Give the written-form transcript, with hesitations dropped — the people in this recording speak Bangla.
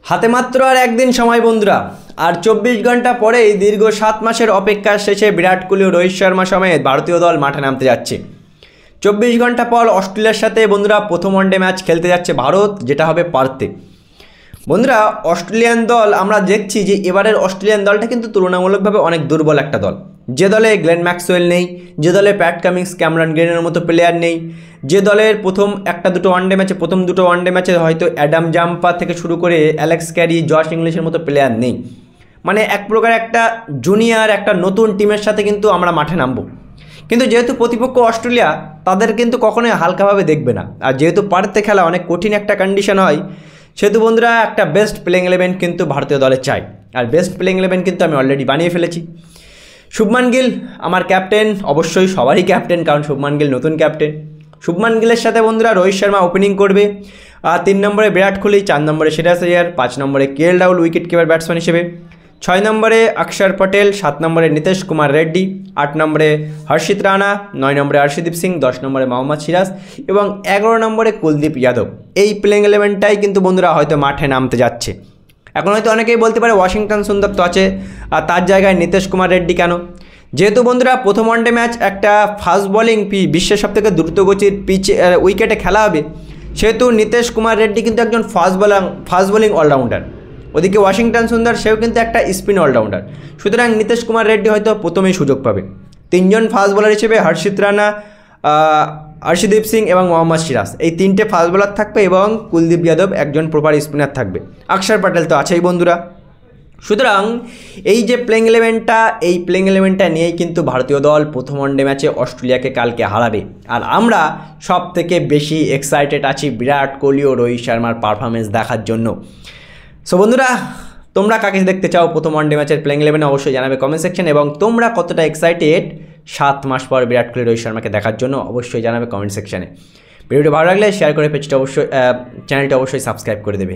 হাতে মাত্র আর একদিন সময় বন্ধুরা, আর 24 ঘন্টা পরেই দীর্ঘ 7 মাসের অপেক্ষার শেষে বিরাট কোহলি ও রোহিত শর্মা সমেত ভারতীয় দল মাঠে নামতে যাচ্ছে। 24 ঘন্টা পর অস্ট্রেলিয়ার সাথে বন্ধুরা প্রথম ওয়ানডে ম্যাচ খেলতে যাচ্ছে ভারত, যেটা হবে পার্থে। বন্ধুরা, অস্ট্রেলিয়ান দল আমরা দেখছি যে এবারের অস্ট্রেলিয়ান দলটা কিন্তু তুলনামূলকভাবে অনেক দুর্বল একটা দল। যে দলে গ্লেন ম্যাক্সওয়েল নেই, যে দলে প্যাট কামিন্স, ক্যামেরন গ্রিনের মতো প্লেয়ার নেই, যে দলের প্রথম দুটো ওয়ানডে ম্যাচে হয়তো অ্যাডাম জাম্পা থেকে শুরু করে অ্যালেক্স ক্যারি, জশ ইংলিশের মতো প্লেয়ার নেই। মানে এক প্রকার একটা জুনিয়র, একটা নতুন টিমের সাথে কিন্তু আমরা মাঠে নামবো। কিন্তু যেহেতু প্রতিপক্ষ অস্ট্রেলিয়া, তাদের কিন্তু কখনোই হালকাভাবে দেখবে না। আর যেহেতু পার্থে খেলা অনেক কঠিন একটা কন্ডিশন হয়, সেহেতু বন্ধুরা একটা বেস্ট প্লেইং 11 কিন্তু ভারতীয় দলে চাই। আর বেস্ট প্লেইং 11 কিন্তু আমি অলরেডি বানিয়ে ফেলেছি। শুভমান গিল আমার ক্যাপ্টেন, অবশ্যই সবারই ক্যাপ্টেন, কারণ শুভমান গিল নতুন ক্যাপ্টেন। শুভমান গিলের সাথে বন্ধুরা রোহিত শর্মা ওপেনিং করবে, 3 নম্বরে বিরাট কোহলি, 4 নম্বরে শ্রেয়াস আইয়ার, 5 নম্বরে KL Rahul wicket keeper batsman হিসেবে, 6 নম্বরে অক্ষর পটেল, 7 নম্বরে নীতিশ কুমার রেড্ডি, 8 নম্বরে হর্ষিত রানা, 9 নম্বরে অর্শদীপ সিং, 10 নম্বরে মোহাম্মদ সিরাজ এবং 11 নম্বরে কুলদীপ যাদব। এই প্লেইং 11টাই কিন্তু বন্ধুরা হয়তো মাঠে নামতে যাচ্ছে। এখন হয়তো অনেকেই বলতে পারে ওয়াশিংটন সুন্দর তো আছে, আর তার জায়গায় নীতিশ কুমার রেড্ডি কেন? যেহেতু বন্ধুরা প্রথম ওয়ানডে ম্যাচ একটা ফাস্ট বোলিং বিশ্বের সবথেকে দ্রুতগতির পিচ উইকেটে খেলা হবে, সেহেতু নীতিশ কুমার রেড্ডি কিন্তু একজন ফাস্ট বোলিং অলরাউন্ডার। ওদিকে ওয়াশিংটন সুন্দর, সেও কিন্তু একটা স্পিন অলরাউন্ডার। সুতরাং নীতিশ কুমার রেড্ডি হয়তো প্রথমেই সুযোগ পাবে। 3 জন ফাস্ট বোলার হিসেবে হর্ষিত রানা, অর্শদীপ সিং এবং মোহাম্মদ সিরাজ, এই 3টে ফাস্ট বোলার থাকবে এবং কুলদীপ যাদব একজন প্রপার স্পিনার থাকবে। অক্ষর পটেল তো আছেই বন্ধুরা। সুতরাং এই যে প্লেইং 11টা, এই প্লেইং 11টা নিয়েই কিন্তু ভারতীয় দল প্রথম ওয়ানডে ম্যাচে অস্ট্রেলিয়াকে কালকে হারাবে। আর আমরা সব থেকে বেশি এক্সাইটেড আছি বিরাট কোহলি ও রোহিত শর্মার পারফরমেন্স দেখার জন্য। সো বন্ধুরা, তোমরা কাকে দেখতে চাও প্রথম ওয়ানডে ম্যাচের প্লেইং 11 অবশ্যই জানাবে কমেন্ট সেকশন, এবং তোমরা কতটা এক্সাইটেড 7 মাস পর বিরাট কোহলি রোহিত শর্মাকে দেখার জন্য অবশ্যই জানাবে কমেন্ট সেকশনে। ভিডিওটি ভালো লাগলে শেয়ার করে চ্যানেলটা অবশ্যই সাবস্ক্রাইব করে দেবে।